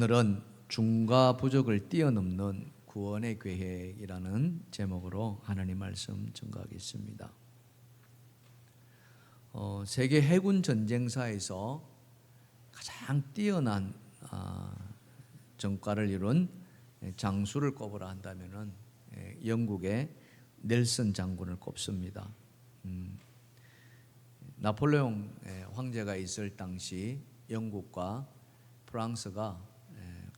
오늘은 중과 부족을 뛰어넘는 구원의 계획이라는 제목으로 하나님 말씀 전가하겠습니다. 세계 해군 전쟁사에서 가장 뛰어난 전과를 이룬 장수를 꼽으라 한다면은 영국의 넬슨 장군을 꼽습니다. 나폴레옹 황제가 있을 당시 영국과 프랑스가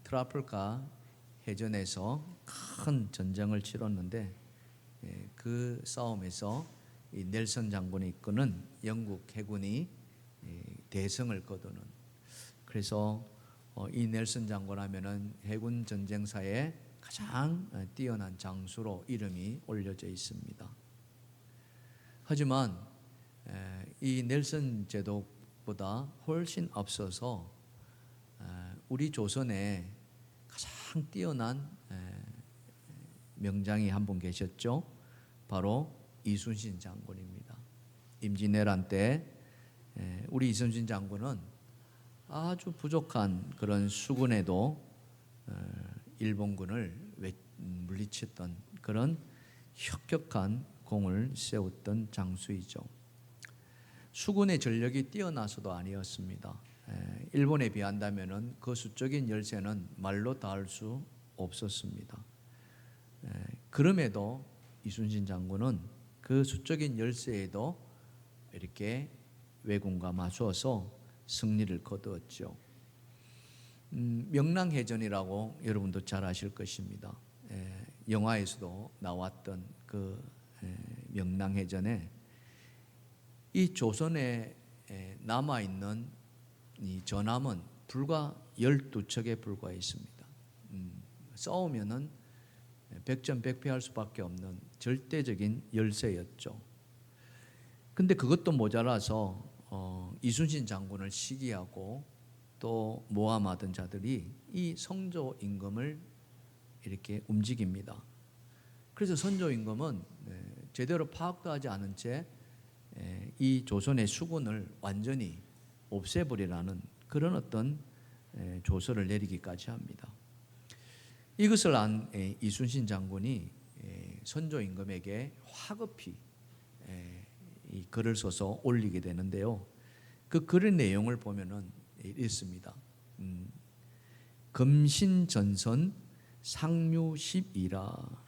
트라팔가 해전에서 큰 전쟁을 치렀는데 그 싸움에서 이 넬슨 장군이 이끄는 영국 해군이 대승을 거두는, 그래서 이 넬슨 장군 하면은 해군 전쟁사의 가장 뛰어난 장수로 이름이 올려져 있습니다. 하지만 이 넬슨 제독보다 훨씬 앞서서 우리 조선에 가장 뛰어난 명장이 한 분 계셨죠. 바로 이순신 장군입니다. 임진왜란 때 우리 이순신 장군은 아주 부족한 그런 수군에도 일본군을 물리쳤던 그런 혁혁한 공을 세웠던 장수이죠. 수군의 전력이 뛰어나서도 아니었습니다. 일본에 비한다면은 그 수적인 열세는 말로 다할 수 없었습니다. 그럼에도 이순신 장군은 그 수적인 열세에도 이렇게 왜군과 맞서서 승리를 거두었죠. 명랑해전이라고 여러분도 잘 아실 것입니다. 영화에서도 나왔던 그 명랑해전에 이 조선에 남아있는 이 전함은 불과 12척에 불과했습니다. 싸우면은 백전백패할 수밖에 없는 절대적인 열세였죠. 근데 그것도 모자라서 이순신 장군을 시기하고 또 모함하던 자들이 이 성조 임금을 이렇게 움직입니다. 그래서 성조 임금은 제대로 파악도 하지 않은 채 이 조선의 수군을 완전히 없애버리라는 그런 어떤 조서를 내리기까지 합니다. 이것을 안 이순신 장군이 선조 임금에게 화급히 이 글을 써서 올리게 되는데요. 그 글의 내용을 보면은 있습니다. 금신전선 상류십이라.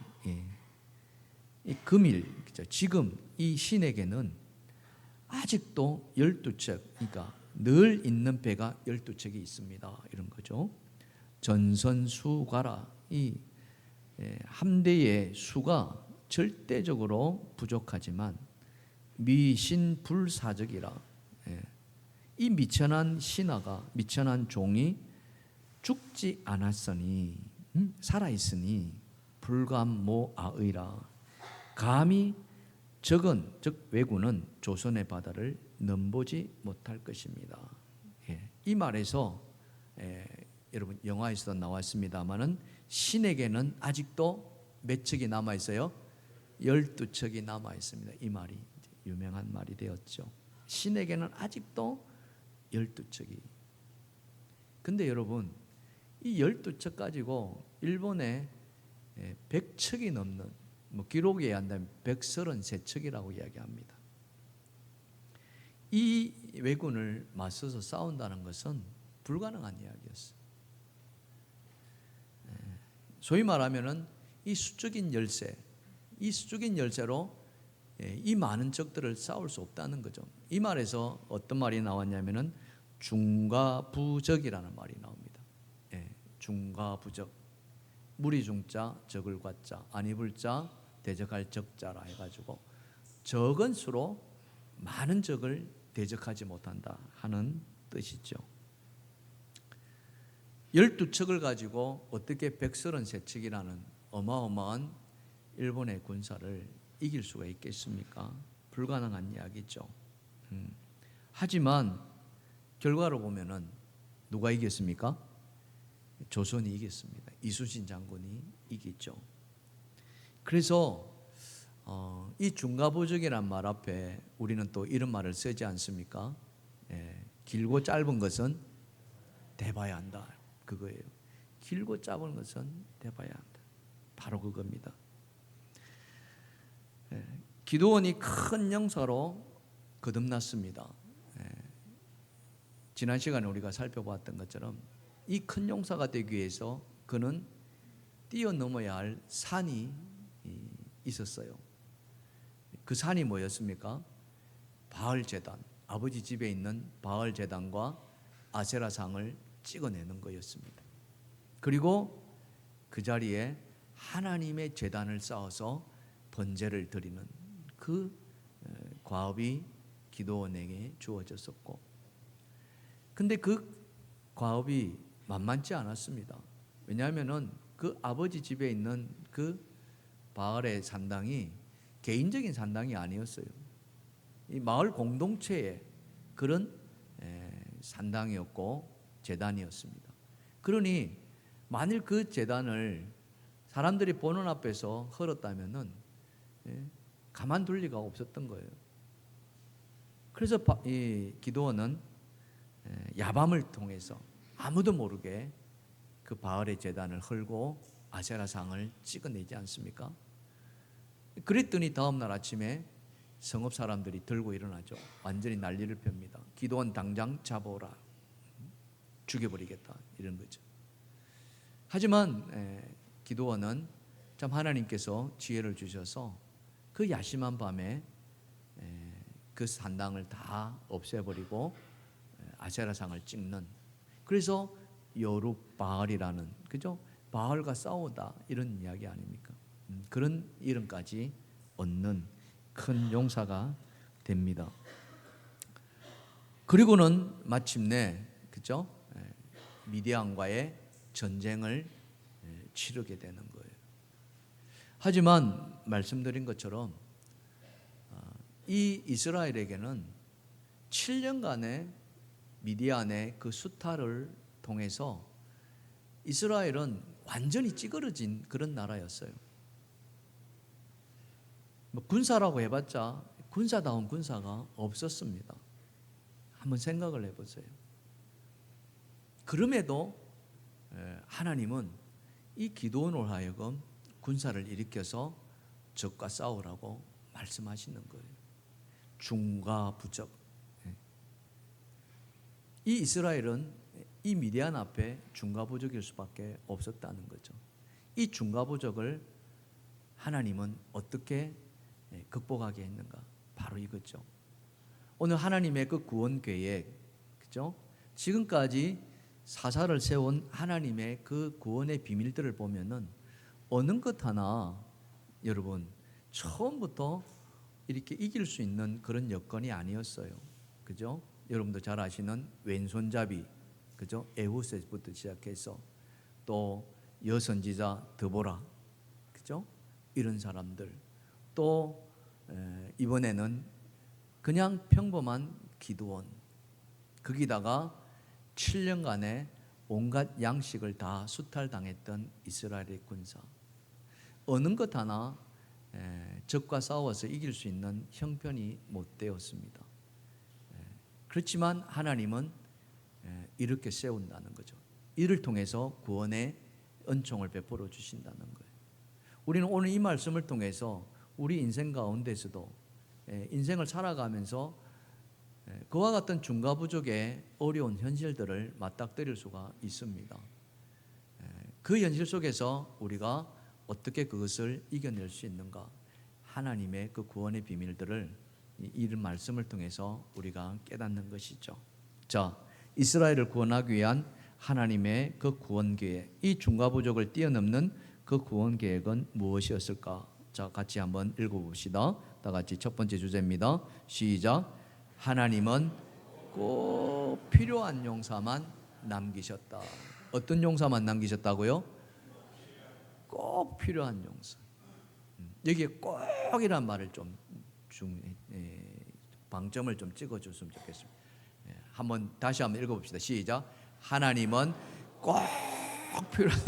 이 금일, 지금 이 신에게는 아직도 12척, 그러니까 늘 있는 배가 12척이 있습니다. 이런 거죠. 전선수가라. 이 함대의 수가 절대적으로 부족하지만 미신불사적이라. 이 미천한 신하가, 미천한 종이 죽지 않았으니, 살아있으니 불감모아의라. 감히 적은, 즉 왜군은 조선의 바다를 넘보지 못할 것입니다. 이 말에서 여러분 영화에서도 나왔습니다마는 신에게는 아직도 몇 척이 남아 있어요? 12척이 남아 있습니다. 이 말이 유명한 말이 되었죠. 신에게는 아직도 12척이. 근데 여러분 이 12척 가지고 일본에 100척이 넘는, 기록에 의한다면 133척이라고 이야기합니다. 이 왜군을 맞서서 싸운다는 것은 불가능한 이야기였어요. 소위 말하면은 이 수적인 열세, 이 수적인 열세로 이 많은 적들을 싸울 수 없다는 거죠. 이 말에서 어떤 말이 나왔냐면은 중과부적이라는 말이 나옵니다. 중과부적. 무리 중자, 적을 과자, 안 입을 자, 대적할 적자라 해가지고 적은 수로 많은 적을 대적하지 못한다 하는 뜻이죠. 12척을 가지고 어떻게 133척이라는 어마어마한 일본의 군사를 이길 수가 있겠습니까? 불가능한 이야기죠. 하지만 결과로 보면은 누가 이겼습니까? 조선이 이겼습니다. 이순신 장군이 이겼죠. 그래서 이 중과부적이란 말 앞에 우리는 또 이런 말을 쓰지 않습니까? 길고 짧은 것은 대봐야 한다. 그거예요. 길고 짧은 것은 대봐야 한다. 바로 그겁니다. 기도원이 큰 용사로 거듭났습니다. 지난 시간에 우리가 살펴봤던 것처럼 이 큰 용사가 되기 위해서 그는 뛰어넘어야 할 산이 있었어요. 그 산이 뭐였습니까? 바알 제단, 아버지 집에 있는 바알 제단과 아세라상을 찍어내는 거였습니다. 그리고 그 자리에 하나님의 제단을 쌓아서 번제를 드리는 그 과업이 기도원에게 주어졌었고, 근데 그 과업이 만만치 않았습니다. 왜냐하면은 그 아버지 집에 있는 그 바알의 산당이 개인적인 산당이 아니었어요. 이 마을 공동체의 그런 산당이었고 제단이었습니다. 그러니 만일 그 제단을 사람들이 보는 앞에서 헐었다면은 가만둘 리가 없었던 거예요. 그래서 이 기도원은 야밤을 통해서 아무도 모르게 그 바알의 제단을 헐고 아세라상을 찍어내지 않습니까? 그랬더니 다음날 아침에 성읍 사람들이 들고 일어나죠. 완전히 난리를 펴니다. 기도원 당장 잡아오라, 죽여버리겠다, 이런 거죠. 하지만 기도원은 참 하나님께서 지혜를 주셔서 그 야심한 밤에 그 산당을 다 없애버리고 아세라상을 찍는, 그래서 여룻바알이라는, 그죠? 바알과 싸우다, 이런 이야기 아닙니까? 그런 이름까지 얻는 큰 용사가 됩니다. 그리고는 마침내, 그죠? 미디안과의 전쟁을 치르게 되는 거예요. 하지만 말씀드린 것처럼 이 이스라엘에게는 7년간의 미디안의 그 수탈을 통해서 이스라엘은 완전히 찌그러진 그런 나라였어요. 뭐 군사라고 해봤자 군사다운 군사가 없었습니다. 한번 생각을 해보세요. 그럼에도 하나님은 이 기도원을 하여금 군사를 일으켜서 적과 싸우라고 말씀하시는 거예요. 중과부적. 이 이스라엘은 이 미디안 앞에 중과부적일 수밖에 없었다는 거죠. 이 중과부적을 하나님은 어떻게 극복하게 했는가? 바로 이거죠. 오늘 하나님의 그 구원 계획, 그죠? 지금까지 사사를 세운 하나님의 그 구원의 비밀들을 보면은 어느 것 하나 여러분 처음부터 이렇게 이길 수 있는 그런 여건이 아니었어요. 그죠? 여러분도 잘 아시는 왼손잡이, 그죠? 에후셋부터 시작해서 또 여선지자 드보라, 그죠? 이런 사람들, 또 이번에는 그냥 평범한 기드온, 거기다가 7년간의 온갖 양식을 다 수탈당했던 이스라엘의 군사, 어느 것 하나 적과 싸워서 이길 수 있는 형편이 못 되었습니다. 그렇지만 하나님은 이렇게 세운다는 거죠. 이를 통해서 구원의 은총을 베풀어 주신다는 거예요. 우리는 오늘 이 말씀을 통해서 우리 인생 가운데서도 인생을 살아가면서 그와 같은 중과부족의 어려운 현실들을 맞닥뜨릴 수가 있습니다. 그 현실 속에서 우리가 어떻게 그것을 이겨낼 수 있는가? 하나님의 그 구원의 비밀들을 이런 말씀을 통해서 우리가 깨닫는 것이죠. 자, 이스라엘을 구원하기 위한 하나님의 그 구원 계획, 이 중과부족을 뛰어넘는 그 구원 계획은 무엇이었을까? 자, 같이 한번 읽어봅시다. 다 같이 첫 번째 주제입니다. 시작. 하나님은 꼭 필요한 용사만 남기셨다. 어떤 용사만 남기셨다고요? 꼭 필요한 용사. 여기에 꼭이란 말을 좀 방점을 좀 찍어줬으면 좋겠습니다. 한번 다시 한번 읽어봅시다. 시작. 하나님은 꼭 필요한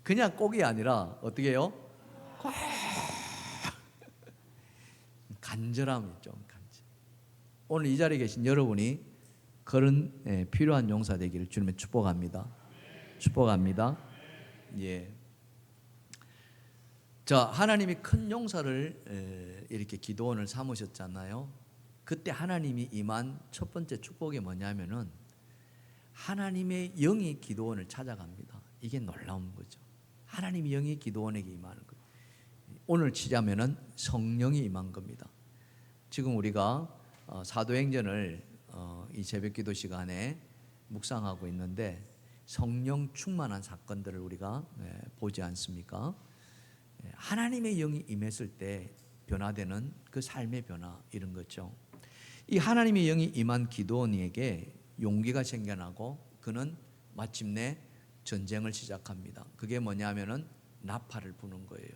그냥 꼭이 아니라 어떻게 해요? 꼭 간절함이 좀 간절. 오늘 이 자리에 계신 여러분이 그런 필요한 용사 되기를 주님의 축복합니다. 축복합니다. 예. 자, 하나님이 큰 용사를 이렇게 기도원을 삼으셨잖아요. 그때 하나님이 임한 첫 번째 축복이 뭐냐면은 하나님의 영이 기도원을 찾아갑니다. 이게 놀라운 거죠. 하나님의 영이 기도원에게 임하는 거예요. 오늘 치자면은 성령이 임한 겁니다. 지금 우리가 사도행전을 이 새벽기도 시간에 묵상하고 있는데 성령 충만한 사건들을 우리가 보지 않습니까? 하나님의 영이 임했을 때 변화되는 그 삶의 변화, 이런 거죠. 이 하나님의 영이 임한 기도원에게 용기가 생겨나고 그는 마침내 전쟁을 시작합니다. 그게 뭐냐면은 나팔을 부는 거예요.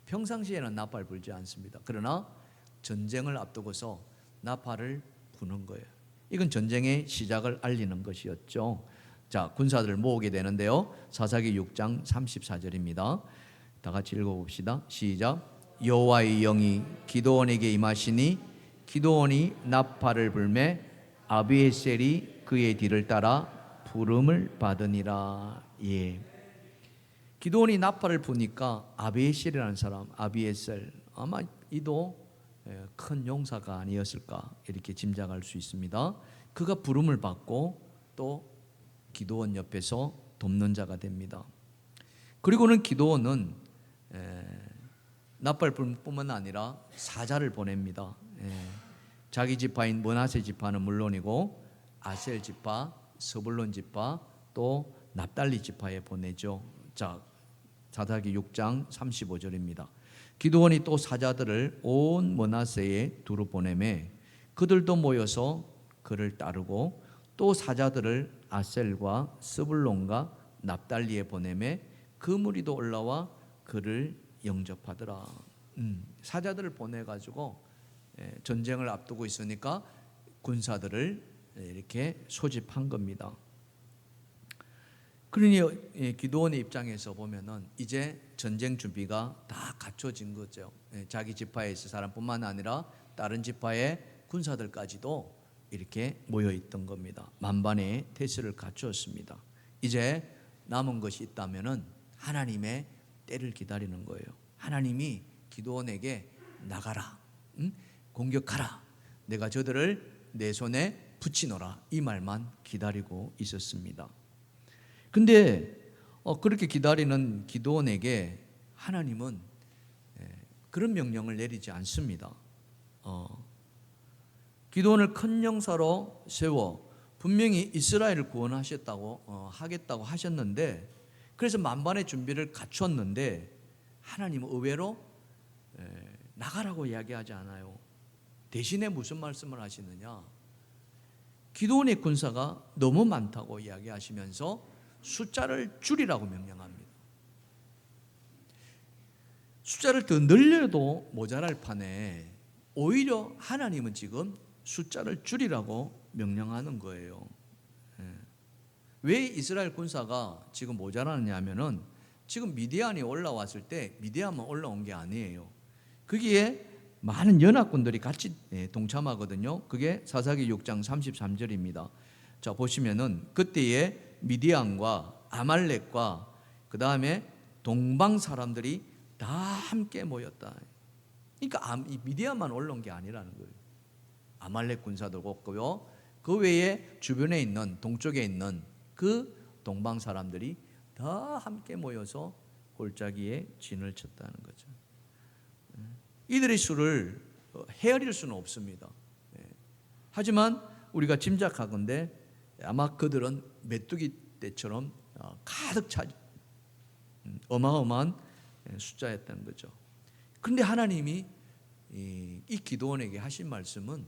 평상시에는 나팔 불지 않습니다. 그러나 전쟁을 앞두고서 나팔을 부는 거예요. 이건 전쟁의 시작을 알리는 것이었죠. 자, 군사들을 모으게 되는데요. 사사기 6장 34절입니다. 다 같이 읽어봅시다. 시작. 여호와의 영이 기도원에게 임하시니 기도원이 나팔을 불매 아비에셀이 그의 뒤를 따라 부름을 받으니라. 예. 기도원이 나팔을 부니까 아비에셀이라는 사람, 아비에셀, 아마 이도 큰 용사가 아니었을까 이렇게 짐작할 수 있습니다. 그가 부름을 받고 또 기도원 옆에서 돕는 자가 됩니다. 그리고는 기도원은 나팔뿐만 아니라 사자를 보냅니다. 자기 지파인 므낫세 지파는 물론이고 아셀 지파, 스불론 지파, 또 납달리 지파에 보내죠. 자, 사사기 6장 35절입니다. 기드온이 또 사자들을 온 므낫세에 두루 보내매 그들도 모여서 그를 따르고 또 사자들을 아셀과 스불론과 납달리에 보내매 그 무리도 올라와 그를 영접하더라. 사자들을 보내가지고 전쟁을 앞두고 있으니까 군사들을 이렇게 소집한 겁니다. 그러니 기드온의 입장에서 보면은 이제 전쟁 준비가 다 갖춰진 거죠. 자기 지파에 있을 사람뿐만 아니라 다른 지파의 군사들까지도 이렇게 모여 있던 겁니다. 만반의 태세를 갖추었습니다. 이제 남은 것이 있다면은 하나님의 때를 기다리는 거예요. 하나님이 기드온에게 나가라, 공격하라, 내가 저들을 내 손에 붙이노라, 이 말만 기다리고 있었습니다. 근데 그렇게 기다리는 기드온에게 하나님은 그런 명령을 내리지 않습니다. 기드온을 큰 용사로 세워 분명히 이스라엘을 구원하셨다고 하겠다고 하셨는데, 그래서 만반의 준비를 갖췄는데 하나님은 의외로 나가라고 이야기하지 않아요. 대신에 무슨 말씀을 하시느냐? 기드온의 군사가 너무 많다고 이야기하시면서 숫자를 줄이라고 명령합니다. 숫자를 더 늘려도 모자랄 판에 오히려 하나님은 지금 숫자를 줄이라고 명령하는 거예요. 왜 이스라엘 군사가 지금 모자라느냐 하면은 지금 미디안이 올라왔을 때 미디안만 올라온 게 아니에요. 거기에 많은 연합군들이 같이 동참하거든요. 그게 사사기 6장 33절입니다. 자, 보시면은 그때에 미디안과 아말렉과 그 다음에 동방 사람들이 다 함께 모였다. 그러니까 미디안만 올라온 게 아니라는 거예요. 아말렉 군사도 없고요. 그 외에 주변에 있는 동쪽에 있는 그 동방 사람들이 다 함께 모여서 골짜기에 진을 쳤다는 거죠. 이들의 수를 헤아릴 수는 없습니다. 하지만 우리가 짐작하건대 아마 그들은 메뚜기 떼처럼 가득 차 어마어마한 숫자였다는 거죠. 그런데 하나님이 이 기드온에게 하신 말씀은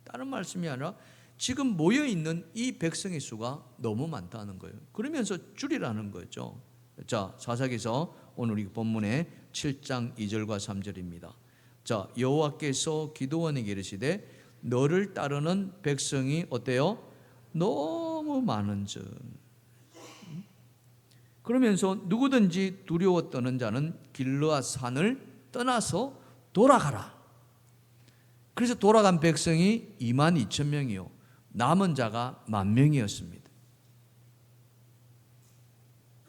다른 말씀이 아니라 지금 모여있는 이 백성의 수가 너무 많다는 거예요. 그러면서 줄이라는 거죠. 자, 사사기서 오늘 이 본문의 7장 2절과 3절입니다. 자, 여호와께서 기드온에게 이르시되 너를 따르는 백성이 어때요? 너무 많은즉. 그러면서 누구든지 두려워 떠는 자는 길르앗 산을 떠나서 돌아가라. 그래서 돌아간 백성이 22,000명이요 남은 자가 10,000명이었습니다.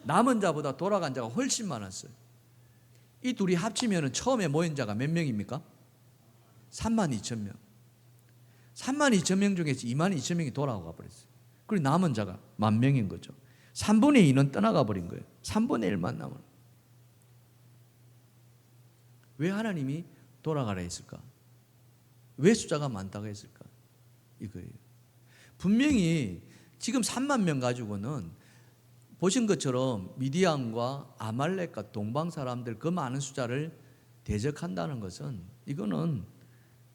남은 자보다 돌아간 자가 훨씬 많았어요. 이 둘이 합치면 처음에 모인 자가 몇 명입니까? 32,000명. 32,000명 중에서 22,000명이 돌아가 버렸어요. 그리고 남은 자가 10,000명인 거죠. 3분의 2는 떠나가 버린 거예요. 3분의 1만 남은. 왜 하나님이 돌아가라 했을까? 왜 숫자가 많다고 했을까? 이거예요. 분명히 지금 3만 명 가지고는 보신 것처럼 미디안과 아말렉과 동방 사람들 그 많은 숫자를 대적한다는 것은 이거는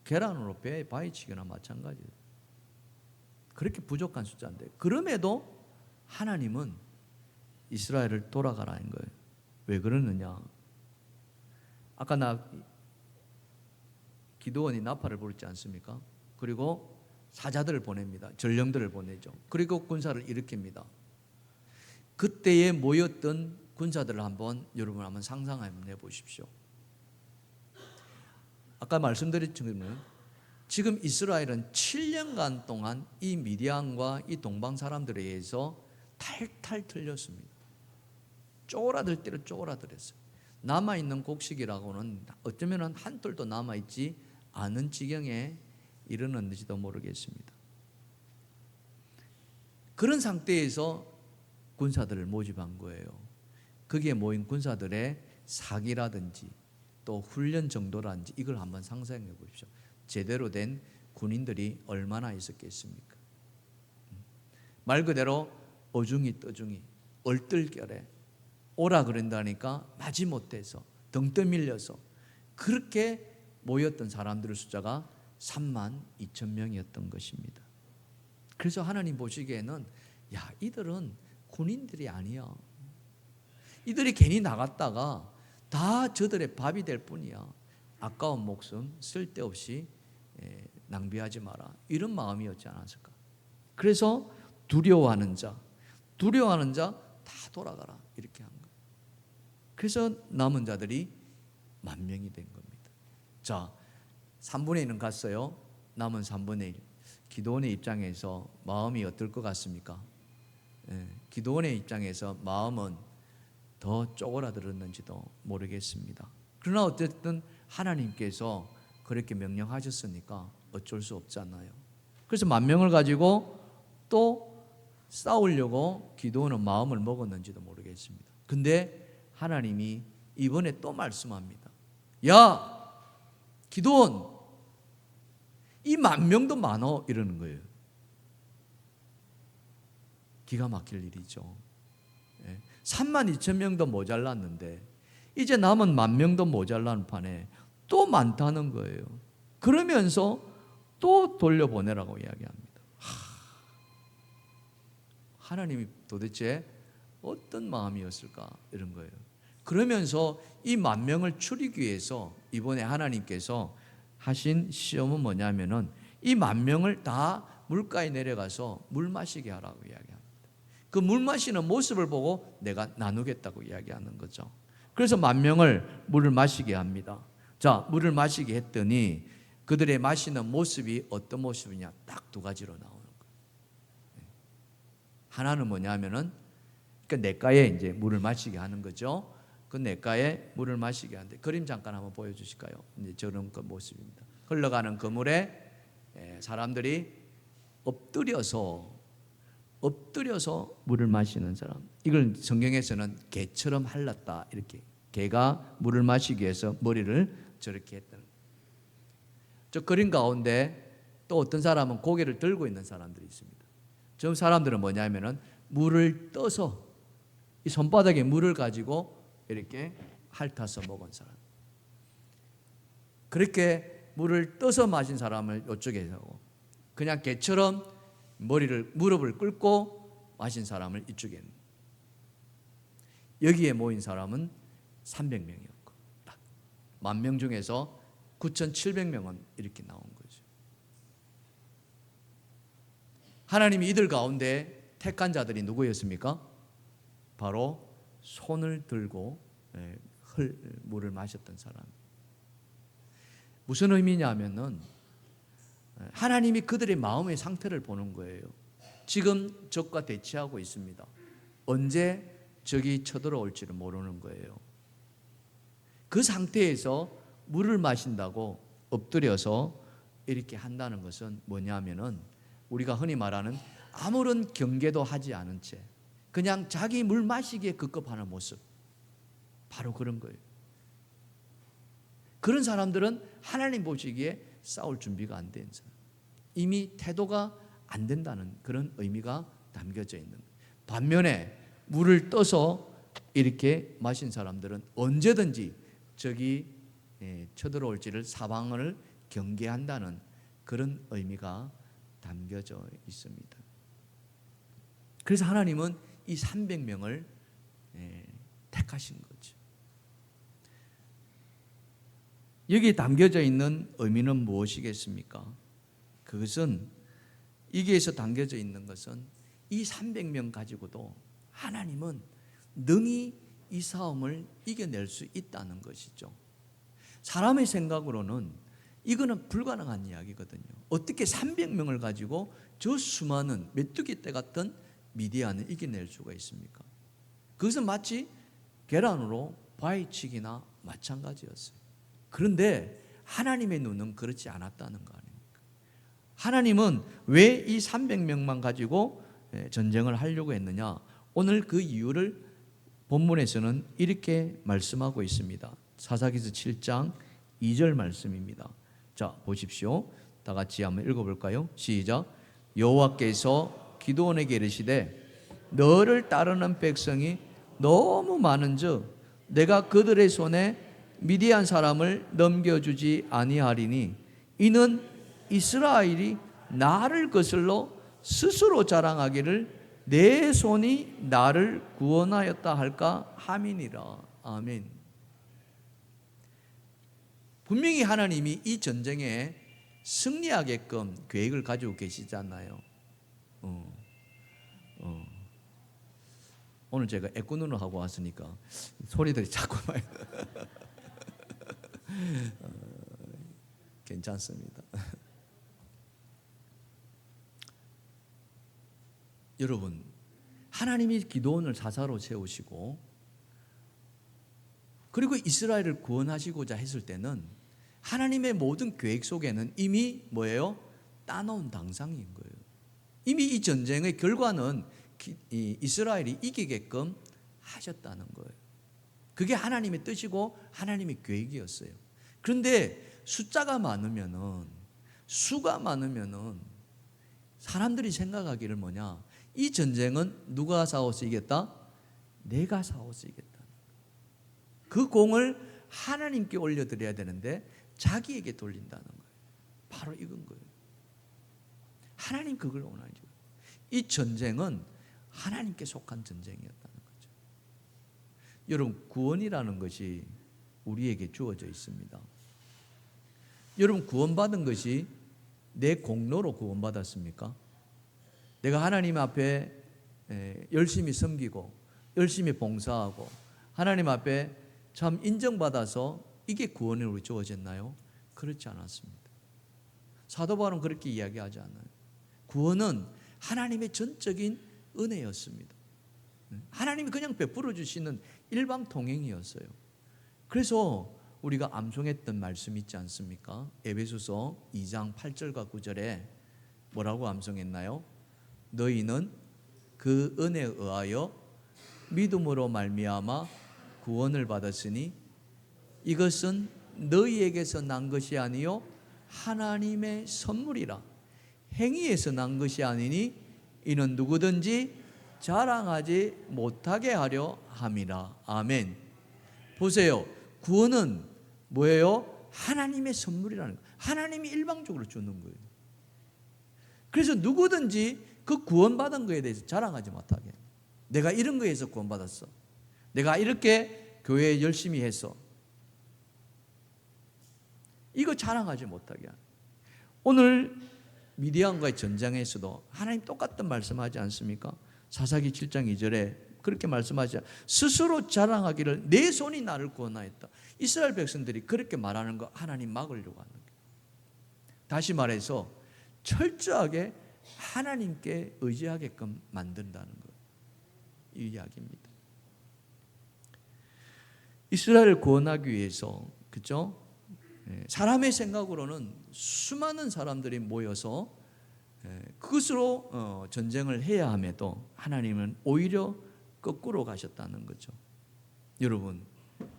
계란으로 배에 바위치기나 마찬가지예요. 그렇게 부족한 숫자인데 그럼에도 하나님은 이스라엘을 돌아가라 한 거예요. 왜 그러느냐? 아까 기드온이 나팔을 불지 않습니까? 그리고 사자들을 보냅니다. 전령들을 보내죠. 그리고 군사를 일으킵니다. 그때에 모였던 군사들을 여러분 한번 상상해 보십시오. 아까 말씀드렸지만 지금 이스라엘은 7년간 동안 이 미디안과 이 동방 사람들에 의해서 탈탈 털렸습니다. 쪼그라들 대로 쪼그라들었어요. 남아있는 곡식이라고는 어쩌면 한 톨도 남아있지 않은 지경에 이르렀는지도 모르겠습니다. 그런 상태에서 군사들을 모집한 거예요. 거기에 모인 군사들의 사기라든지 또 훈련 정도라든지 이걸 한번 상상해 보십시오. 제대로 된 군인들이 얼마나 있었겠습니까? 말 그대로 어중이 떠중이 얼떨결에 오라 그런다니까 마지못해서 등 떠밀려서 그렇게 모였던 사람들의 숫자가 32,000명이었던 것입니다. 그래서 하나님 보시기에는 이들은 군인들이 아니야. 이들이 괜히 나갔다가 다 저들의 밥이 될 뿐이야. 아까운 목숨 쓸데없이 낭비하지 마라. 이런 마음이었지 않았을까? 그래서 두려워하는 자 다 돌아가라 이렇게 한 거예요. 그래서 남은 자들이 10,000명이 된 겁니다. 자, 3분의 1은 갔어요. 남은 3분의 1. 기드온의 입장에서 마음이 어떨 것 같습니까? 기드온의 입장에서 마음은 더 쪼그라들었는지도 모르겠습니다. 그러나 어쨌든 하나님께서 그렇게 명령하셨으니까 어쩔 수 없잖아요. 그래서 10,000명을 가지고 또 싸우려고 기드온은 마음을 먹었는지도 모르겠습니다. 근데 하나님이 이번에 또 말씀합니다. 야, 기드온, 이 10,000명도 많어 이러는 거예요. 기가 막힐 일이죠. 32,000명도 모자랐는데 이제 남은 10,000명도 모자란 판에 또 많다는 거예요. 그러면서 또 돌려보내라고 이야기합니다. 하나님이 도대체 어떤 마음이었을까 이런 거예요. 그러면서 이 10,000명을 추리기 위해서 이번에 하나님께서 하신 시험은 뭐냐면은 이 10,000명을 다 물가에 내려가서 물 마시게 하라고 이야기합니다. 그 물 마시는 모습을 보고 내가 나누겠다고 이야기하는 거죠. 그래서 10,000명을 물을 마시게 합니다. 자, 물을 마시게 했더니 그들의 마시는 모습이 어떤 모습이냐? 딱 두 가지로 나오는 거예요. 하나는 뭐냐면은 그러니까 냇가에 이제 물을 마시게 하는 거죠. 그 냇가에 물을 마시게 하는데 그림 잠깐 한번 보여주실까요? 이제 저런 그 모습입니다. 흘러가는 그 물에 사람들이 엎드려서 물을 마시는 사람. 이걸 성경에서는 개처럼 할랐다 이렇게. 개가 물을 마시기 위해서 머리를 저렇게 했다는. 저 그림 가운데 또 어떤 사람은 고개를 들고 있는 사람들이 있습니다. 저 사람들은 뭐냐면은 물을 떠서 이 손바닥에 물을 가지고 이렇게 핥아서 먹은 사람. 그렇게 물을 떠서 마신 사람을 이쪽에 하고 그냥 개처럼 무릎을 꿇고 마신 사람을 이쪽에 있는. 여기에 모인 사람은 300명이었고 딱 10,000명 중에서 9,700명은 이렇게 나온 거죠. 하나님이 이들 가운데 택한 자들이 누구였습니까? 바로 손을 들고 물을 마셨던 사람. 무슨 의미냐면은 하나님이 그들의 마음의 상태를 보는 거예요. 지금 적과 대치하고 있습니다. 언제 적이 쳐들어올지를 모르는 거예요. 그 상태에서 물을 마신다고 엎드려서 이렇게 한다는 것은 뭐냐면은 우리가 흔히 말하는 아무런 경계도 하지 않은 채 그냥 자기 물 마시기에 급급하는 모습, 바로 그런 거예요. 그런 사람들은 하나님 보시기에 싸울 준비가 안 된 사람, 이미 태도가 안 된다는 그런 의미가 담겨져 있는 거예요. 반면에 물을 떠서 이렇게 마신 사람들은 언제든지 적이 쳐들어올지를 사방을 경계한다는 그런 의미가 담겨져 있습니다. 그래서 하나님은 이 300명을 택하신 거죠. 여기에 담겨져 있는 의미는 무엇이겠습니까? 그것은 여기에서 담겨져 있는 것은 이 300명 가지고도 하나님은 능히 이 싸움을 이겨낼 수 있다는 것이죠. 사람의 생각으로는 이거는 불가능한 이야기거든요. 어떻게 300명을 가지고 저 수많은 메뚜기 떼 같은 미디안을 이겨낼 수가 있습니까? 그것은 마치 계란으로 바위치기나 마찬가지였어요. 그런데 하나님의 눈은 그렇지 않았다는 거 아닙니까? 하나님은 왜 이 300명만 가지고 전쟁을 하려고 했느냐? 오늘 그 이유를 본문에서는 이렇게 말씀하고 있습니다. 사사기서 7장 2절 말씀입니다. 자, 보십시오. 다 같이 한번 읽어볼까요? 시작. 여호와께서 기드온에게 이르시되 너를 따르는 백성이 너무 많은즉 내가 그들의 손에 미디안 사람을 넘겨주지 아니하리니 이는 이스라엘이 나를 거슬러 스스로 자랑하기를 내 손이 나를 구원하였다 할까 함이니라. 아멘. 분명히 하나님이 이 전쟁에 승리하게끔 계획을 가지고 계시잖아요. 오늘 제가 애꾸눈을 하고 왔으니까 소리들이 자꾸 많이 괜찮습니다. 여러분, 하나님이 기드온을 사사로 세우시고 그리고 이스라엘을 구원하시고자 했을 때는 하나님의 모든 계획 속에는 이미 뭐예요? 따놓은 당상인 거예요. 이미 이 전쟁의 결과는 이스라엘이 이기게끔 하셨다는 거예요. 그게 하나님의 뜻이고 하나님의 계획이었어요. 그런데 수가 많으면은 사람들이 생각하기를 뭐냐? 이 전쟁은 누가 싸워서 이겼다? 내가 싸워서 이겼다. 그 공을 하나님께 올려드려야 되는데 자기에게 돌린다는 거예요. 바로 이건 거예요. 하나님 그걸 원하죠. 이 전쟁은 하나님께 속한 전쟁이었다는 거죠. 여러분, 구원이라는 것이 우리에게 주어져 있습니다. 여러분, 구원받은 것이 내 공로로 구원받았습니까? 내가 하나님 앞에 열심히 섬기고 열심히 봉사하고 하나님 앞에 참 인정받아서 이게 구원으로 주어졌나요? 그렇지 않았습니다. 사도 바울은 그렇게 이야기하지 않아요. 구원은 하나님의 전적인 은혜였습니다. 하나님이 그냥 베풀어 주시는 일방통행이었어요. 그래서 우리가 암송했던 말씀 있지 않습니까? 에베소서 2장 8절과 9절에 뭐라고 암송했나요? 너희는 그 은혜에 의하여 믿음으로 말미암아 구원을 받았으니 이것은 너희에게서 난 것이 아니요 하나님의 선물이라. 행위에서 난 것이 아니니 이는 누구든지 자랑하지 못하게 하려 함이라. 아멘. 보세요. 구원은 뭐예요? 하나님의 선물이라는 거예요. 하나님이 일방적으로 주는 거예요. 그래서 누구든지 그 구원받은 거에 대해서 자랑하지 못하게. 내가 이런 거에서 구원받았어. 내가 이렇게 교회에 열심히 했어. 이거 자랑하지 못하게 하는. 오늘 미디안과의 전쟁에서도 하나님 똑같은 말씀하지 않습니까? 사사기 7장 2절에 그렇게 말씀하지 않습니까? 스스로 자랑하기를 내 손이 나를 구원하였다. 이스라엘 백성들이 그렇게 말하는 거 하나님 막으려고 하는 거예요. 다시 말해서 철저하게 하나님께 의지하게끔 만든다는 것, 이 이야기입니다. 이스라엘을 구원하기 위해서, 그렇죠? 사람의 생각으로는 수많은 사람들이 모여서 그것으로 전쟁을 해야 함에도 하나님은 오히려 거꾸로 가셨다는 거죠. 여러분,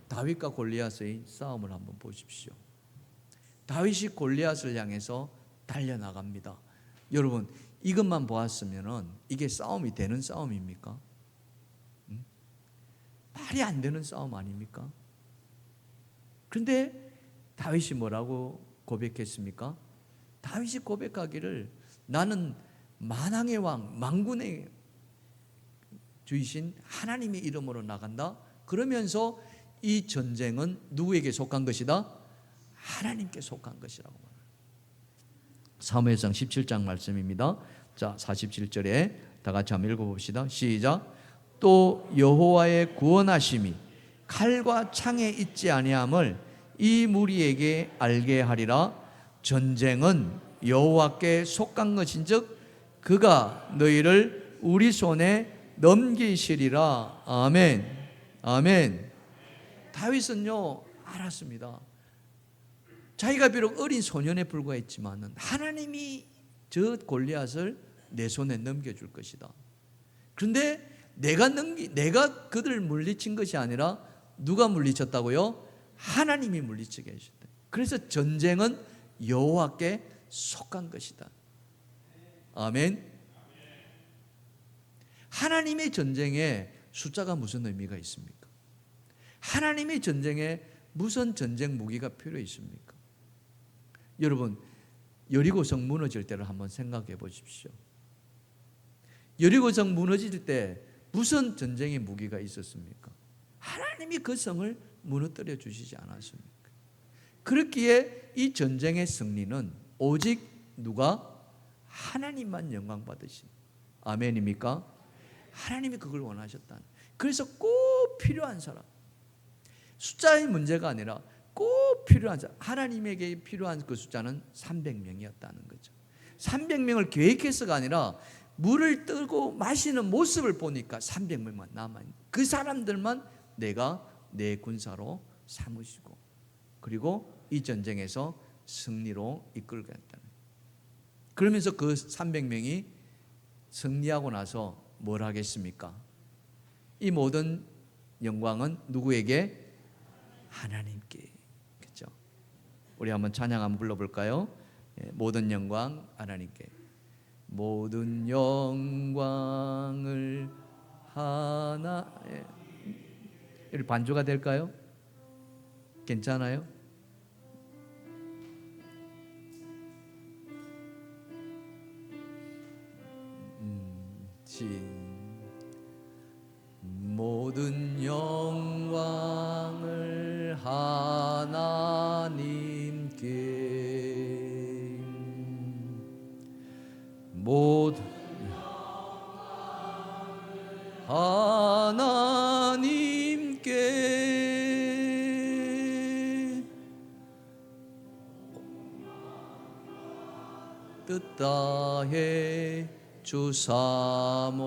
다윗과 골리앗의 싸움을 한번 보십시오. 다윗이 골리앗을 향해서 달려나갑니다. 여러분, 이것만 보았으면 이게 싸움이 되는 싸움입니까? 말이 안 되는 싸움 아닙니까? 그런데 다윗이 뭐라고 고백했습니까? 다윗이 고백하기를 나는 만왕의 왕, 만군의 주이신 하나님의 이름으로 나간다. 그러면서 이 전쟁은 누구에게 속한 것이다? 하나님께 속한 것이라고 말합니다. 사무엘상 17장 말씀입니다. 자, 47절에 다 같이 한번 읽어봅시다. 시작. 또 여호와의 구원하심이 칼과 창에 있지 아니함을 이 무리에게 알게 하리라. 전쟁은 여호와께 속한 것인즉 그가 너희를 우리 손에 넘기시리라. 아멘. 아멘. 다윗은요 알았습니다. 자기가 비록 어린 소년에 불과했지만 하나님이 저 골리앗을 내 손에 넘겨줄 것이다. 그런데 내가 그들을 물리친 것이 아니라 누가 물리쳤다고요? 하나님이 물리치게 하셨다. 그래서 전쟁은 여호와께 속한 것이다. 아멘. 하나님의 전쟁에 숫자가 무슨 의미가 있습니까? 하나님의 전쟁에 무슨 전쟁 무기가 필요 있습니까? 여러분, 여리고성 무너질 때를 한번 생각해 보십시오. 여리고성 무너질 때 무슨 전쟁의 무기가 있었습니까? 하나님이 그 성을 무너뜨려 주시지 않았습니까? 그렇기에 이 전쟁의 승리는 오직 누가? 하나님만 영광 받으신. 아멘입니까? 하나님이 그걸 원하셨다. 그래서 꼭 필요한 사람, 숫자의 문제가 아니라 꼭 필요한 사람, 하나님에게 필요한 그 숫자는 300명이었다는 거죠. 300명을 계획해서가 아니라 물을 뜨고 마시는 모습을 보니까 300명만 남아있는, 그 사람들만 내가 내 군사로 삼으시고 그리고 이 전쟁에서 승리로 이끌겠다는. 그러면서 그 300명이 승리하고 나서 뭘 하겠습니까? 이 모든 영광은 누구에게? 하나님께. 그렇죠? 우리 한번 찬양 한번 불러볼까요? 모든 영광 하나님께. 모든 영광을 하나. 우리 반주가 될까요? 괜찮아요? 모든 영광을 하나님께, 모든 하나님께 뜻 다해 주사모합니다.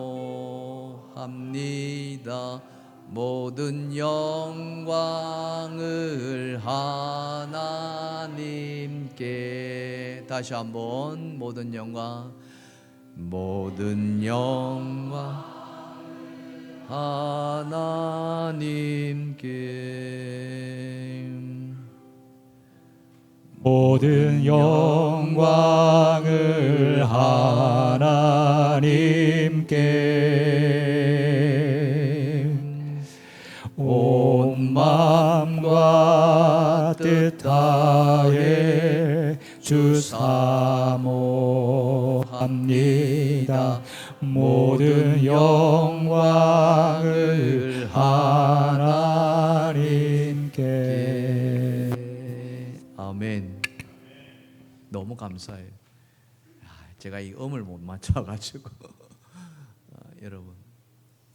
모든 영광을 하나님께. 다시 한번 모든 영광, 모든 영광 하나님께. 모든 영광을 하나님께. 온 마음과 뜻 다해 주 사모합니다. 모든 영광을 하나님께. 아멘. 너무 감사해요. 제가 이 음을 못 맞춰가지고 여러분,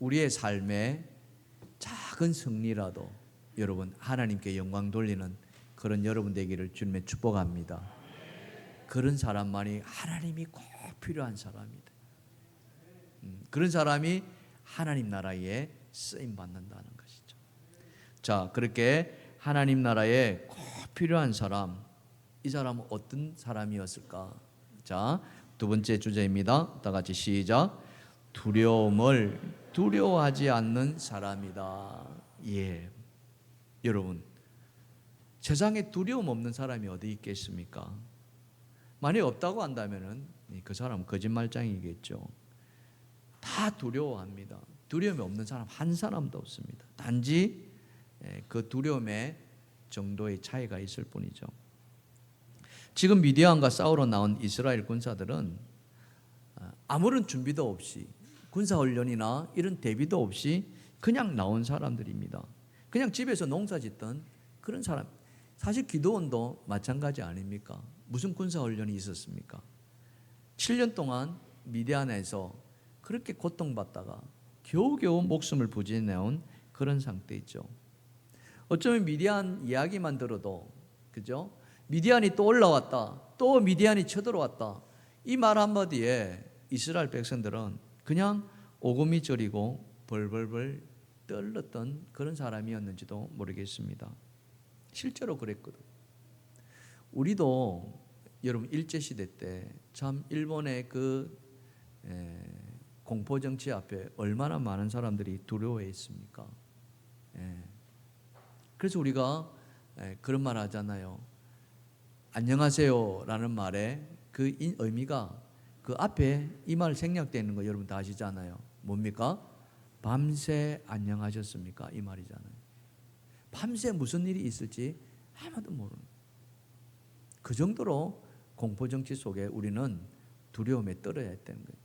우리의 삶에 작은 승리라도 여러분 하나님께 영광 돌리는 그런 여러분 되기를 주님의 축복합니다. 그런 사람만이 하나님이 꼭 필요한 사람이다. 그런 사람이 하나님 나라에 쓰임 받는다는 것이죠. 자, 그렇게 하나님 나라에 꼭 필요한 사람, 이 사람은 어떤 사람이었을까? 자, 두 번째 주제입니다. 다 같이 시작. 두려움을 두려워하지 않는 사람이다. 예, 여러분, 세상에 두려움 없는 사람이 어디 있겠습니까? 만약 없다고 한다면은 그 사람은 거짓말장이겠죠. 다 두려워합니다. 두려움이 없는 사람 한 사람도 없습니다. 단지 그 두려움의 정도의 차이가 있을 뿐이죠. 지금 미디안과 싸우러 나온 이스라엘 군사들은 아무런 준비도 없이 군사훈련이나 이런 대비도 없이 그냥 나온 사람들입니다. 그냥 집에서 농사 짓던 그런 사람. 사실 기드온도 마찬가지 아닙니까? 무슨 군사훈련이 있었습니까? 7년 동안 미디안에서 그렇게 고통받다가 겨우겨우 목숨을 부지해내온 그런 상태이죠. 어쩌면 미디안 이야기만 들어도, 그죠? 미디안이 또 올라왔다, 또 미디안이 쳐들어왔다, 이 말 한마디에 이스라엘 백성들은 그냥 오금이 저리고 벌벌벌 떨렸던 그런 사람이었는지도 모르겠습니다. 실제로 그랬거든. 우리도 여러분 일제시대 때 참 일본의 그 공포정치 앞에 얼마나 많은 사람들이 두려워했습니까? 그래서 우리가 그런 말 하잖아요. 안녕하세요 라는 말에 그 의미가 그 앞에 이 말 생략되는 거 여러분 다 아시잖아요. 뭡니까? 밤새 안녕하셨습니까? 이 말이잖아요. 밤새 무슨 일이 있을지 아무도 모르는, 그 정도로 공포정치 속에 우리는 두려움에 떨어야 했다는 거예요.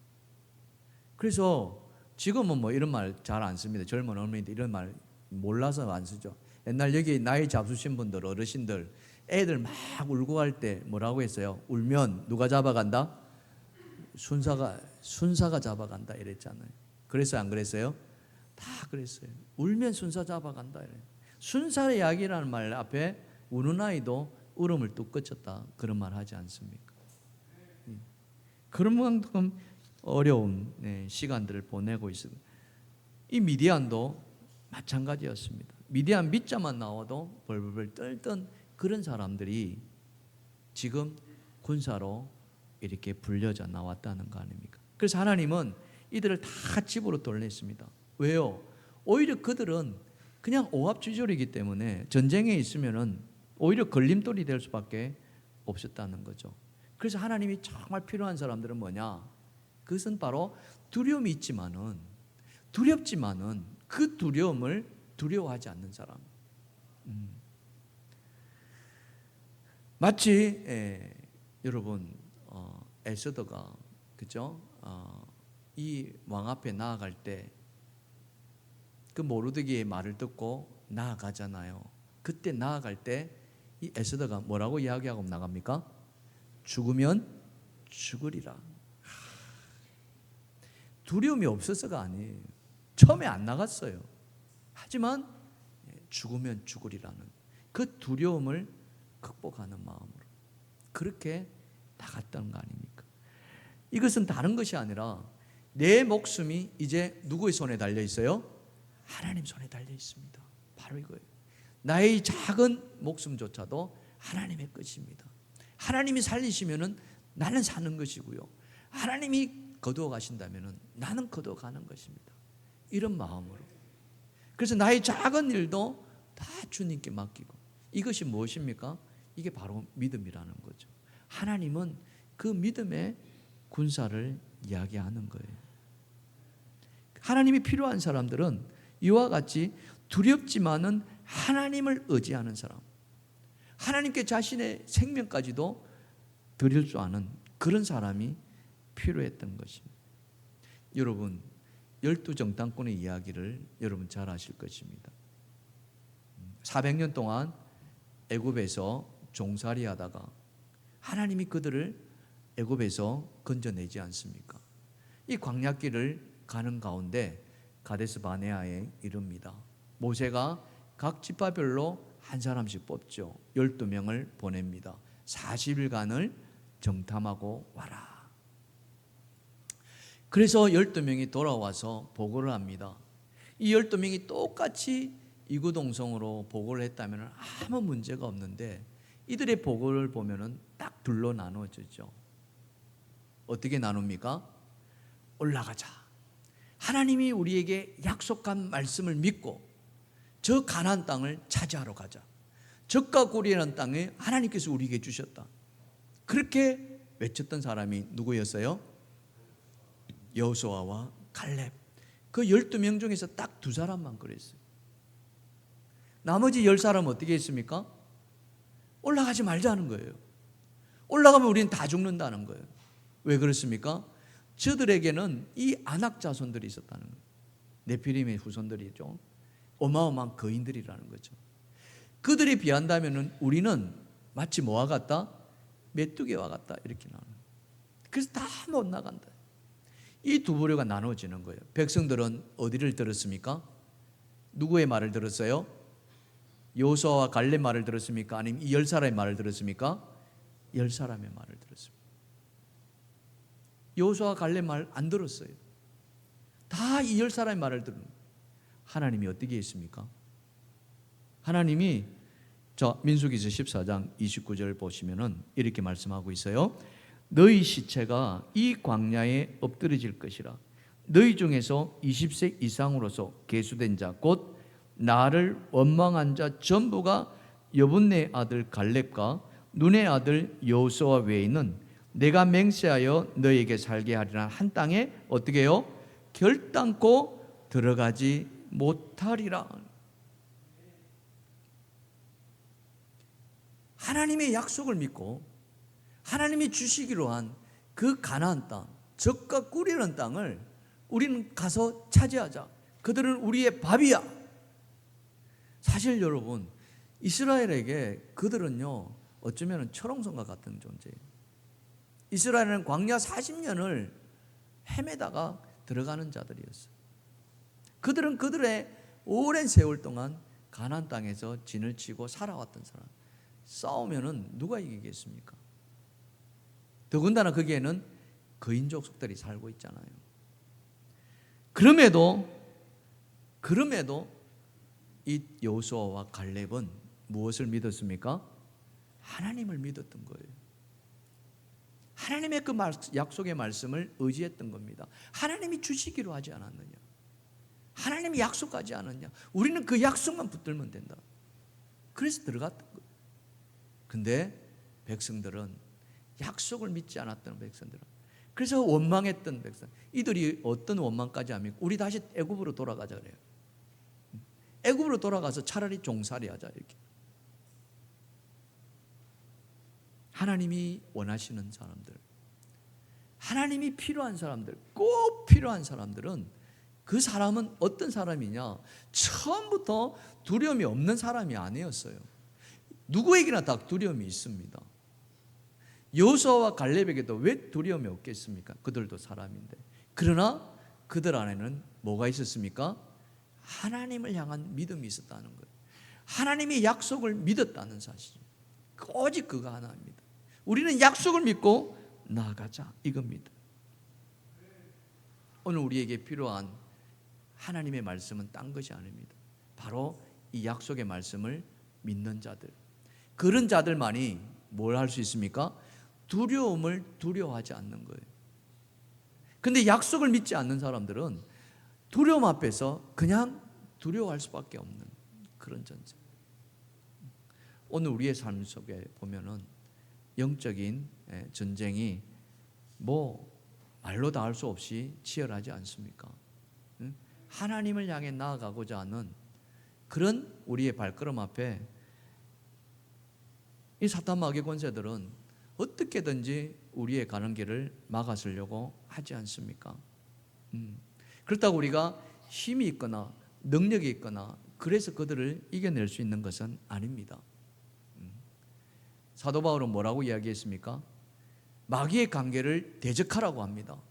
그래서 지금은 뭐 이런 말 잘 안 씁니다. 젊은 어머니들 이런 말 몰라서 안 쓰죠. 옛날 여기 나이 잡수신 분들, 어르신들, 애들 막 울고 갈 때 뭐라고 했어요? 울면 누가 잡아간다? 순사가 잡아간다 이랬잖아요. 그랬어요, 안 그랬어요? 다 그랬어요. 울면 순사 잡아간다 이래. 순사 이야기라는 말 앞에 우는 아이도 울음을 뚝 그쳤다, 그런 말 하지 않습니까? 그런 만큼 어려운 시간들을 보내고 있습니다. 이 미디안도 마찬가지였습니다. 미디안 밑자만 나와도 벌벌벌 떨던 그런 사람들이 지금 군사로 이렇게 불려져 나왔다는 거 아닙니까? 그래서 하나님은 이들을 다 집으로 돌렸습니다. 왜요? 오히려 그들은 그냥 오합지졸이기 때문에 전쟁에 있으면은 오히려 걸림돌이 될 수밖에 없었다는 거죠. 그래서 하나님이 정말 필요한 사람들은 뭐냐? 그것은 바로 두려움이 있지만은, 두렵지만은 그 두려움을 두려워하지 않는 사람. 마치 여러분 에스더가, 그죠? 이 왕 앞에 나아갈 때 그 모르드기의 말을 듣고 나아가잖아요. 그때 나아갈 때 이 에스더가 뭐라고 이야기하고 나갑니까? 죽으면 죽으리라. 두려움이 없어서가 아니에요. 처음에 안 나갔어요. 하지만 죽으면 죽으리라는 그 두려움을 극복하는 마음으로 그렇게 나갔던 거 아닙니까? 이것은 다른 것이 아니라 내 목숨이 이제 누구의 손에 달려 있어요? 하나님 손에 달려 있습니다. 바로 이거예요. 나의 작은 목숨조차도 하나님의 것입니다. 하나님이 살리시면은 나는 사는 것이고요. 하나님이 거두어 가신다면은 나는 거두어 가는 것입니다. 이런 마음으로. 그래서 나의 작은 일도 다 주님께 맡기고, 이것이 무엇입니까? 이게 바로 믿음이라는 거죠. 하나님은 그 믿음의 군사를 이야기하는 거예요. 하나님이 필요한 사람들은 이와 같이 두렵지만은 하나님을 의지하는 사람, 하나님께 자신의 생명까지도 드릴 줄 아는 그런 사람이 필요했던 것입니다. 여러분, 12정탐꾼의 이야기를 여러분 잘 아실 것입니다. 400년 동안 애굽에서 종살이 하다가 하나님이 그들을 애굽에서 건져내지 않습니까? 이 광야길을 가는 가운데 가데스 바네아에 이릅니다. 모세가 각 지파별로 한 사람씩 뽑죠. 12명을 보냅니다. 40일간을 정탐하고 와라. 그래서 12명이 돌아와서 보고를 합니다. 이 12명이 똑같이 이구동성으로 보고를 했다면 아무 문제가 없는데 이들의 보고를 보면 딱 둘로 나눠지죠. 어떻게 나눕니까? 올라가자. 하나님이 우리에게 약속한 말씀을 믿고 저 가나안 땅을 차지하러 가자. 적과 꿀이라는 땅에 하나님께서 우리에게 주셨다. 그렇게 외쳤던 사람이 누구였어요? 여호수아와 갈렙. 그 12명 중에서 딱 2사람만 그랬어요. 나머지 10사람은 어떻게 했습니까? 올라가지 말자는 거예요. 올라가면 우리는 다 죽는다는 거예요. 왜 그렇습니까? 저들에게는 이 아낙 자손들이 있었다는 거예요. 네피림의 후손들이죠. 어마어마한 거인들이라는 거죠. 그들에 비한다면 우리는 마치 뭐와 같다? 메뚜기와 같다. 이렇게 나오는 거예요. 그래서 다 못 나간다. 이 두 부류가 나눠지는 거예요. 백성들은 어디를 들었습니까? 누구의 말을 들었어요? 여호수아와 갈렙 말을 들었습니까? 아니면 이 10사람의 말을 들었습니까? 10사람의 말을 들었습니다. 여호수아와 갈렙 말 안 들었어요. 다 이 10사람의 말을 들은 거예요. 하나님이 어떻게 했습니까? 하나님이 민수기서 14장 29절 보시면은 이렇게 말씀하고 있어요. 너희 시체가 이 광야에 엎드러질 것이라. 너희 중에서 20세 이상으로서 계수된 자 곧 나를 원망한 자 전부가 여분네 아들 갈렙과 눈의 아들 여호수아 외에는 내가 맹세하여 너희에게 살게 하리라 한 땅에 어떻게 해요? 결단코 들어가지 못하리라. 하나님의 약속을 믿고 하나님이 주시기로 한 그 가나안 땅, 적과 꿀이라는 땅을 우리는 가서 차지하자. 그들은 우리의 밥이야. 사실 여러분, 이스라엘에게 그들은요 어쩌면 철옹성과 같은 존재예요. 이스라엘은 광야 40년을 헤매다가 들어가는 자들이었어요. 그들은 그들의 오랜 세월 동안 가나안 땅에서 진을 치고 살아왔던 사람. 싸우면은 누가 이기겠습니까? 더군다나 거기에는 거인족 속들이 살고 있잖아요. 그럼에도 이 여호수아와 갈렙은 무엇을 믿었습니까? 하나님을 믿었던 거예요. 하나님의 그 약속의 말씀을 의지했던 겁니다. 하나님이 주시기로 하지 않았느냐? 하나님이 약속하지 않았냐? 우리는 그 약속만 붙들면 된다. 그래서 들어갔던 거예요. 근데 백성들은 약속을 믿지 않았던 백성들은, 그래서 원망했던 백성, 이들이 어떤 원망까지 합니까? 우리 다시 애굽으로 돌아가자 그래요. 애굽으로 돌아가서 차라리 종살이 하자 이렇게. 하나님이 원하시는 사람들, 하나님이 필요한 사람들, 꼭 필요한 사람들은 그 사람은 어떤 사람이냐? 처음부터 두려움이 없는 사람이 아니었어요. 누구에게나 다 두려움이 있습니다. 여호수아와 갈렙에게도 왜 두려움이 없겠습니까? 그들도 사람인데. 그러나 그들 안에는 뭐가 있었습니까? 하나님을 향한 믿음이 있었다는 거예요. 하나님의 약속을 믿었다는 사실. 오직 그거 하나입니다. 우리는 약속을 믿고 나아가자 이겁니다. 오늘 우리에게 필요한 하나님의 말씀은 딴 것이 아닙니다. 바로 이 약속의 말씀을 믿는 자들, 그런 자들만이 뭘 할 수 있습니까? 두려움을 두려워하지 않는 거예요. 근데 약속을 믿지 않는 사람들은 두려움 앞에서 그냥 두려워할 수밖에 없는 그런 존재. 오늘 우리의 삶 속에 보면은 영적인 전쟁이 뭐 말로 다 할 수 없이 치열하지 않습니까? 하나님을 향해 나아가고자 하는 그런 우리의 발걸음 앞에 이 사탄 마귀 권세들은 어떻게든지 우리의 가는 길을 막아서려고 하지 않습니까? 그렇다고 우리가 힘이 있거나 능력이 있거나 그래서 그들을 이겨낼 수 있는 것은 아닙니다. 사도 바울은 뭐라고 이야기했습니까? 마귀의 관계를 대적하라고 합니다.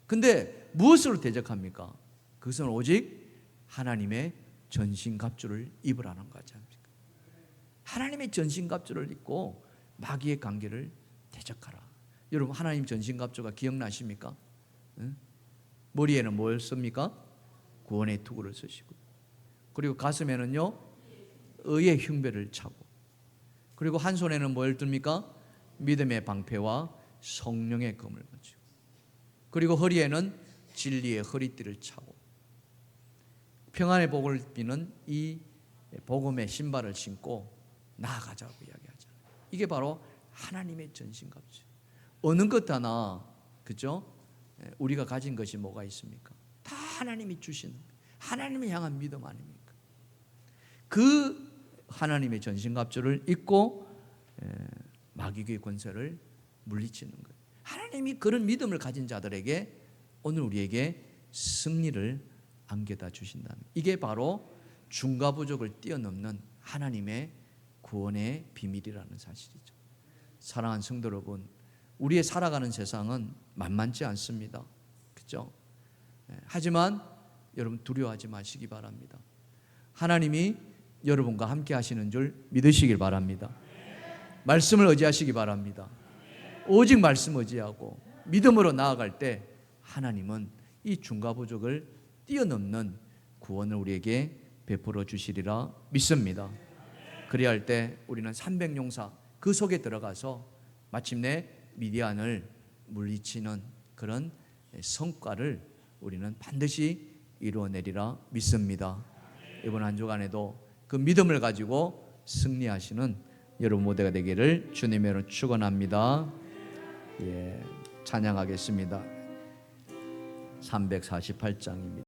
근데 무엇으로 대적합니까? 그것은 오직 하나님의 전신갑주를 입으라는 거지 않습니까? 하나님의 전신갑주를 입고 마귀의 관계를 대적하라. 여러분 하나님 전신갑주가 기억나십니까? 응? 머리에는 뭘 씁니까? 구원의 투구를 쓰시고, 그리고 가슴에는요 의의 흉배를 차고, 그리고 한 손에는 뭘 듭니까? 믿음의 방패와 성령의 검을 가지고, 그리고 허리에는 진리의 허리띠를 차고, 평안의 복을 비는 이 복음의 신발을 신고 나아가자고 이야기하잖아요. 이게 바로 하나님의 전신갑주. 어느 것 하나, 그죠? 우리가 가진 것이 뭐가 있습니까? 다 하나님이 주신, 하나님을 향한 믿음 아닙니까? 그 하나님의 전신갑주를 입고 마귀의 권세를 물리치는 거예요. 하나님이 그런 믿음을 가진 자들에게 오늘 우리에게 승리를 안겨다 주신다는, 이게 바로 중과 부족을 뛰어넘는 하나님의 구원의 비밀이라는 사실이죠. 사랑하는 성도 여러분, 우리의 살아가는 세상은 만만치 않습니다. 그렇죠? 하지만 여러분 두려워하지 마시기 바랍니다. 하나님이 여러분과 함께 하시는 줄 믿으시길 바랍니다. 말씀을 의지하시기 바랍니다. 오직 말씀 의지하고 믿음으로 나아갈 때 하나님은 이 중과 부족을 뛰어넘는 구원을 우리에게 베풀어 주시리라 믿습니다. 그래야 할 때 우리는 300용사 그 속에 들어가서 마침내 미디안을 물리치는 그런 성과를 우리는 반드시 이루어내리라 믿습니다. 이번 한 주간에도 그 믿음을 가지고 승리하시는 여러분 모두가 되기를 주님의 이름으로 축원합니다. 찬양하겠습니다. 348장입니다.